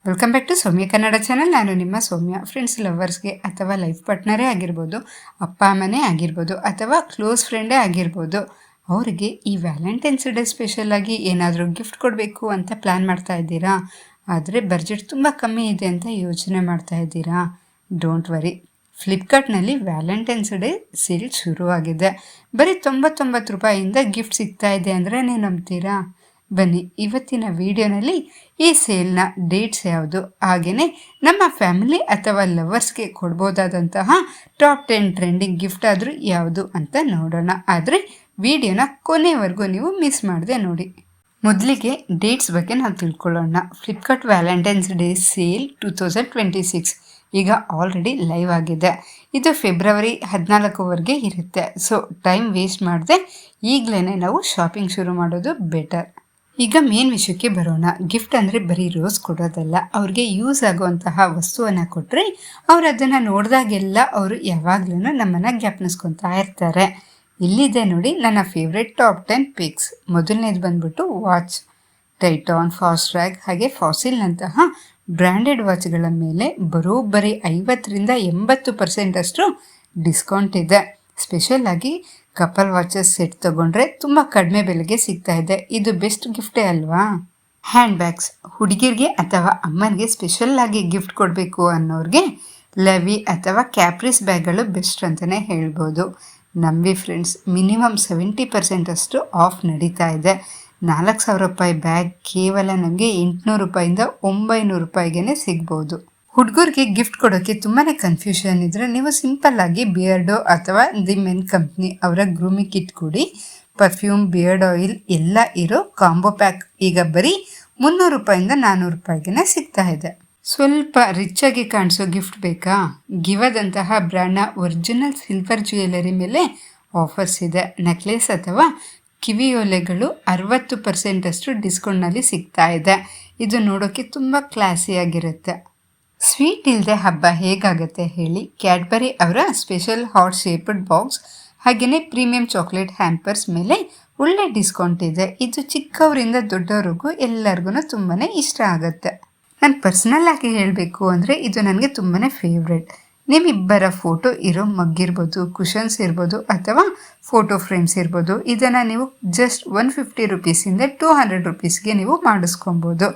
Welcome back to Soumya Kannada channel. ನಾನು ನಿಮ್ಮ ಸೌಮ್ಯ. Friends, ಲವರ್ಸ್ಗೆ ಅಥವಾ ಲೈಫ್ ಪಾರ್ಟ್ನರೇ ಆಗಿರ್ಬೋದು, ಅಪ್ಪ ಅಮ್ಮನೇ ಆಗಿರ್ಬೋದು, ಅಥವಾ ಕ್ಲೋಸ್ ಫ್ರೆಂಡೇ ಆಗಿರ್ಬೋದು, ಅವರಿಗೆ ಈ ವ್ಯಾಲೆಂಟೈನ್ಸ್ ಡೇ ಸ್ಪೆಷಲ್ ಆಗಿ ಏನಾದರೂ ಗಿಫ್ಟ್ ಕೊಡಬೇಕು ಅಂತ ಪ್ಲ್ಯಾನ್ ಮಾಡ್ತಾ ಇದ್ದೀರಾ? ಆದರೆ ಬಡ್ಜೆಟ್ ತುಂಬ ಕಮ್ಮಿ ಇದೆ ಅಂತ ಯೋಚನೆ ಮಾಡ್ತಾ ಇದ್ದೀರಾ? ಡೋಂಟ್ ವರಿ, ಫ್ಲಿಪ್ಕಾರ್ಟ್ನಲ್ಲಿ ವ್ಯಾಲೆಂಟೈನ್ಸ್ ಡೇ ಸೇಲ್ ಶುರುವಾಗಿದೆ. ಬರೀ 99 ರೂಪಾಯಿಯಿಂದ ಗಿಫ್ಟ್ ಸಿಗ್ತಾ ಇದೆ ಅಂದರೆ ನೀವು ನಂಬ್ತೀರಾ? ಬನ್ನಿ, ಇವತ್ತಿನ ವಿಡಿಯೋನಲ್ಲಿ ಈ ಸೇಲ್ನ ಡೇಟ್ಸ್ ಯಾವುದು, ಹಾಗೆಯೇ ನಮ್ಮ ಫ್ಯಾಮಿಲಿ ಅಥವಾ ಲವರ್ಸ್ಗೆ ಕೊಡ್ಬೋದಾದಂತಹ ಟಾಪ್ 10 ಟ್ರೆಂಡಿಂಗ್ ಗಿಫ್ಟ್ ಆದರೂ ಯಾವುದು ಅಂತ ನೋಡೋಣ. ಆದರೆ ವಿಡಿಯೋನ ಕೊನೆವರೆಗೂ ನೀವು ಮಿಸ್ ಮಾಡದೆ ನೋಡಿ. ಮೊದಲಿಗೆ ಡೇಟ್ಸ್ ಬಗ್ಗೆ ನಾವು ತಿಳ್ಕೊಳ್ಳೋಣ. ಫ್ಲಿಪ್ಕಾರ್ಟ್ ವ್ಯಾಲೆಂಟೈನ್ಸ್ ಡೇ ಸೇಲ್ 2026 ಈಗ ಆಲ್ರೆಡಿ ಲೈವ್ ಆಗಿದೆ. ಇದು ಫೆಬ್ರವರಿ 14ವರೆಗೆ ಇರುತ್ತೆ. ಸೊ ಟೈಮ್ ವೇಸ್ಟ್ ಮಾಡದೆ ಈಗಲೇ ನಾವು ಶಾಪಿಂಗ್ ಶುರು ಮಾಡೋದು ಬೆಟರ್. ಈಗ ಮೇನ್ ವಿಷಯಕ್ಕೆ ಬರೋಣ. ಗಿಫ್ಟ್ ಅಂದರೆ ಬರೀ ರೋಸ್ ಕೊಡೋದಲ್ಲ, ಅವ್ರಿಗೆ ಯೂಸ್ ಆಗುವಂತಹ ವಸ್ತುವನ್ನು ಕೊಟ್ಟರೆ ಅವ್ರು ಅದನ್ನು ನೋಡಿದಾಗೆಲ್ಲ ಅವರು ಯಾವಾಗಲೂ ನಮ್ಮನ್ನು ಜ್ಞಾಪನಿಸ್ಕೊತಾ ಇರ್ತಾರೆ. ಇಲ್ಲಿದೆ ನೋಡಿ ನನ್ನ ಫೇವ್ರೆಟ್ ಟಾಪ್ 10 ಪಿಕ್ಸ್. ಮೊದಲನೇದು ಬಂದ್ಬಿಟ್ಟು ವಾಚ್. ಟೈಟಾನ್, ಫಾಸ್ಟ್ರ್ಯಾಗ್ ಹಾಗೆ ಫಾಸಿಲ್ನಂತಹ ಬ್ರ್ಯಾಂಡೆಡ್ ವಾಚ್ಗಳ ಮೇಲೆ ಬರೋಬ್ಬರಿ 50-80% ಅಷ್ಟು ಡಿಸ್ಕೌಂಟ್ ಇದೆ. ಸ್ಪೆಷಲ್ ಆಗಿ ಕಪಲ್ ವಾಚಸ್ ಸೆಟ್ ತಗೊಂಡ್ರೆ ತುಂಬ ಕಡಿಮೆ ಬೆಲೆಗೆ ಸಿಗ್ತಾ ಇದೆ. ಇದು ಬೆಸ್ಟ್ ಗಿಫ್ಟೇ ಅಲ್ವಾ? ಹ್ಯಾಂಡ್ ಬ್ಯಾಗ್ಸ್, ಹುಡುಗಿರಿಗೆ ಅಥವಾ ಅಮ್ಮನಿಗೆ ಸ್ಪೆಷಲ್ ಆಗಿ ಗಿಫ್ಟ್ ಕೊಡಬೇಕು ಅನ್ನೋರಿಗೆ ಲೆವಿ ಅಥವಾ ಕ್ಯಾಪ್ರಿಸ್ ಬ್ಯಾಗ್ಗಳು ಬೆಸ್ಟ್ ಅಂತಲೇ ಹೇಳ್ಬೋದು. ನಂಬಿ ಫ್ರೆಂಡ್ಸ್, ಮಿನಿಮಮ್ 70% ಅಷ್ಟು ಆಫ್ ನಡೀತಾ ಇದೆ. 4000 ರೂಪಾಯಿ ಬ್ಯಾಗ್ ಕೇವಲ ನಮಗೆ 800 ರೂಪಾಯಿಂದ 900 ರೂಪಾಯಿಗೆ ಸಿಗ್ಬೋದು. ಹುಡುಗರಿಗೆ ಗಿಫ್ಟ್ ಕೊಡೋಕ್ಕೆ ತುಂಬಾ ಕನ್ಫ್ಯೂಷನ್ ಇದ್ದರೆ ನೀವು ಸಿಂಪಲ್ ಆಗಿ ಬಿಯರ್ಡೋ ಅಥವಾ ದಿ ಮೆನ್ ಕಂಪ್ನಿ ಅವರ ಗ್ರೂಮಿಂಗ್ ಕಿಟ್ ಕೊಡಿ. ಪರ್ಫ್ಯೂಮ್, ಬಿಯರ್ಡ್ ಆಯಿಲ್ ಎಲ್ಲ ಇರೋ ಕಾಂಬೋ ಪ್ಯಾಕ್ ಈಗ ಬರೀ 300 ರೂಪಾಯಿಂದ 400 ರೂಪಾಯಿಗೆ ಸಿಗ್ತಾ ಇದೆ. ಸ್ವಲ್ಪ ರಿಚ್ ಆಗಿ ಕಾಣಿಸೋ ಗಿಫ್ಟ್ ಬೇಕಾ? ಗಿವದಂತಹ ಬ್ರ್ಯಾಂಡ್ನ ಒರಿಜಿನಲ್ ಸಿಲ್ವರ್ ಜ್ಯುವೆಲರಿ ಮೇಲೆ ಆಫರ್ಸ್ ಇದೆ. ನೆಕ್ಲೆಸ್ ಅಥವಾ ಕಿವಿಯೋಲೆಗಳು 60% ಅಷ್ಟು ಡಿಸ್ಕೌಂಟ್ನಲ್ಲಿ ಸಿಗ್ತಾ ಇದೆ. ಇದು ನೋಡೋಕ್ಕೆ ತುಂಬ ಕ್ಲಾಸಿಯಾಗಿರುತ್ತೆ. ಸ್ವೀಟ್ ಇಲ್ಲದೆ ಹಬ್ಬ ಹೇಗಾಗುತ್ತೆ ಹೇಳಿ? ಕ್ಯಾಡ್ಬರಿ ಅವರ ಸ್ಪೆಷಲ್ ಹಾಟ್ ಶೇಪ್ಡ್ ಬಾಕ್ಸ್ ಹಾಗೆಯೇ ಪ್ರೀಮಿಯಂ ಚಾಕ್ಲೇಟ್ ಹ್ಯಾಂಪರ್ಸ್ ಮೇಲೆ ಒಳ್ಳೆ ಡಿಸ್ಕೌಂಟ್ ಇದೆ. ಇದು ಚಿಕ್ಕವರಿಂದ ದೊಡ್ಡವರಿಗೂ ಎಲ್ಲರಿಗೂ ತುಂಬಾ ಇಷ್ಟ ಆಗುತ್ತೆ. ನಾನು ಪರ್ಸನಲ್ ಆಗಿ ಹೇಳಬೇಕು ಅಂದರೆ ಇದು ನನಗೆ ತುಂಬಾ ಫೇವ್ರೆಟ್. ನಿಮ್ಮಿಬ್ಬರ ಫೋಟೋ ಇರೋ ಮಗ್ಗಿರ್ಬೋದು, ಕುಷನ್ಸ್ ಇರ್ಬೋದು ಅಥವಾ ಫೋಟೋ ಫ್ರೇಮ್ಸ್ ಇರ್ಬೋದು. ಇದನ್ನು ನೀವು ಜಸ್ಟ್ 150 ರೂಪೀಸಿಂದ 200 ರೂಪೀಸ್ಗೆ ನೀವು ಮಾಡಿಸ್ಕೊಬೋದು.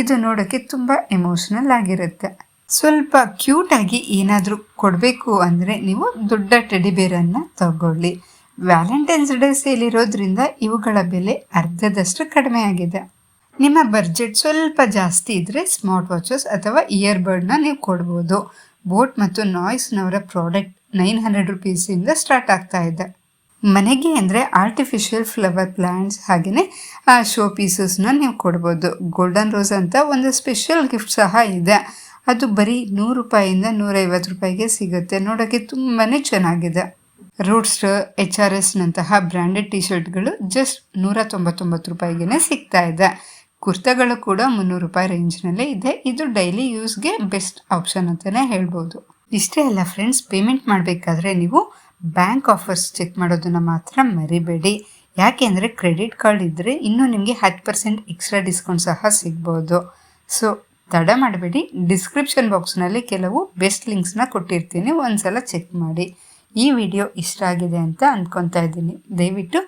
ಇದು ನೋಡೋಕ್ಕೆ ತುಂಬ ಎಮೋಷ್ನಲ್ ಆಗಿರುತ್ತೆ. ಸ್ವಲ್ಪ ಕ್ಯೂಟಾಗಿ ಏನಾದರೂ ಕೊಡಬೇಕು ಅಂದರೆ ನೀವು ದೊಡ್ಡ ಟೆಡಿಬೇರನ್ನು ತಗೊಳ್ಳಿ. ವ್ಯಾಲೆಂಟೈನ್ಸ್ ಡೇ ಸೇಲ್ ಇರೋದ್ರಿಂದ ಇವುಗಳ ಬೆಲೆ ಅರ್ಧದಷ್ಟು ಕಡಿಮೆ ಆಗಿದೆ. ನಿಮ್ಮ ಬಡ್ಜೆಟ್ ಸ್ವಲ್ಪ ಜಾಸ್ತಿ ಇದ್ದರೆ ಸ್ಮಾರ್ಟ್ ವಾಚಸ್ ಅಥವಾ ಇಯರ್ಬಡ್ನ ನೀವು ಕೊಡ್ಬೋದು. ಬೋಟ್ ಮತ್ತು ನಾಯ್ಸ್ನವರ ಪ್ರಾಡಕ್ಟ್ 900 ರೂಪೀಸಿಂದ ಸ್ಟಾರ್ಟ್ ಆಗ್ತಾ ಇದೆ. ಮನೆಗೆ ಅಂದರೆ ಆರ್ಟಿಫಿಷಿಯಲ್ ಫ್ಲವರ್ ಪ್ಲ್ಯಾಂಟ್ಸ್ ಹಾಗೆಯೇ ಶೋ ಪೀಸಸ್ನ ನೀವು ಕೊಡ್ಬೋದು. ಗೋಲ್ಡನ್ ರೋಸ್ ಅಂತ ಒಂದು ಸ್ಪೆಷಲ್ ಗಿಫ್ಟ್ ಸಹ ಇದೆ. ಅದು ಬರೀ 100 ರೂಪಾಯಿಂದ 150 ರೂಪಾಯಿಗೆ ಸಿಗುತ್ತೆ. ನೋಡೋಕ್ಕೆ ತುಂಬಾ ಚೆನ್ನಾಗಿದೆ. ರೂಟ್ಸ್ಟರ್, HRSನಂತಹ ಬ್ರ್ಯಾಂಡೆಡ್ ಟಿ ಶರ್ಟ್ಗಳು ಜಸ್ಟ್ 199 ರೂಪಾಯಿಗೆ ಸಿಗ್ತಾ ಇದೆ. ಕುರ್ತಾಗಳು ಕೂಡ 300 ರೂಪಾಯಿ ರೇಂಜ್ನಲ್ಲೇ ಇದೆ. ಇದು ಡೈಲಿ ಯೂಸ್ಗೆ ಬೆಸ್ಟ್ ಆಪ್ಷನ್ ಅಂತಲೇ ಹೇಳ್ಬೋದು. ಇಷ್ಟೇ ಅಲ್ಲ ಫ್ರೆಂಡ್ಸ್, ಪೇಮೆಂಟ್ ಮಾಡಬೇಕಾದ್ರೆ ನೀವು ಬ್ಯಾಂಕ್ ಆಫರ್ಸ್ ಚೆಕ್ ಮಾಡೋದನ್ನು ಮಾತ್ರ ಮರಿಬೇಡಿ. ಯಾಕೆ ಅಂದರೆ ಕ್ರೆಡಿಟ್ ಕಾರ್ಡ್ ಇದ್ದರೆ ಇನ್ನೂ ನಿಮಗೆ 10% ಎಕ್ಸ್ಟ್ರಾ ಡಿಸ್ಕೌಂಟ್ ಸಹ ಸಿಗ್ಬೋದು. ಸೊ ತಡ ಮಾಡಬೇಡಿ. ಡಿಸ್ಕ್ರಿಪ್ಷನ್ ಬಾಕ್ಸ್ನಲ್ಲಿ ಕೆಲವು ಬೆಸ್ಟ್ ಲಿಂಕ್ಸ್ನ ಕೊಟ್ಟಿರ್ತೀನಿ, ಒಂದ್ಸಲ ಚೆಕ್ ಮಾಡಿ. ಈ ವಿಡಿಯೋ ಇಷ್ಟ ಆಗಿದೆ ಅಂತ ಅಂದ್ಕೊತಾ ಇದ್ದೀನಿ. ದಯವಿಟ್ಟು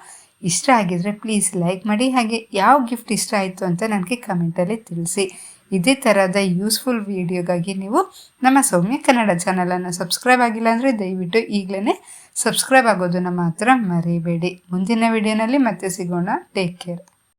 ಇಷ್ಟ ಆಗಿದರೆ ಪ್ಲೀಸ್ ಲೈಕ್ ಮಾಡಿ. ಹಾಗೆ ಯಾವ ಗಿಫ್ಟ್ ಇಷ್ಟ ಆಯಿತು ಅಂತ ನನಗೆ ಕಮೆಂಟಲ್ಲಿ ತಿಳಿಸಿ. ಇದೇ ಥರದ ಯೂಸ್ಫುಲ್ ವಿಡಿಯೋಗಾಗಿ ನೀವು ನಮ್ಮ ಸೌಮ್ಯ ಕನ್ನಡ ಚಾನಲನ್ನು ಸಬ್ಸ್ಕ್ರೈಬ್ ಆಗಿಲ್ಲ ಅಂದರೆ ದಯವಿಟ್ಟು ಈಗಲೇ ಸಬ್ಸ್ಕ್ರೈಬ್ ಆಗೋದನ್ನು ಮಾತ್ರ ಮರಿಬೇಡಿ. ಮುಂದಿನ ವಿಡಿಯೋನಲ್ಲಿ ಮತ್ತೆ ಸಿಗೋಣ. Take care.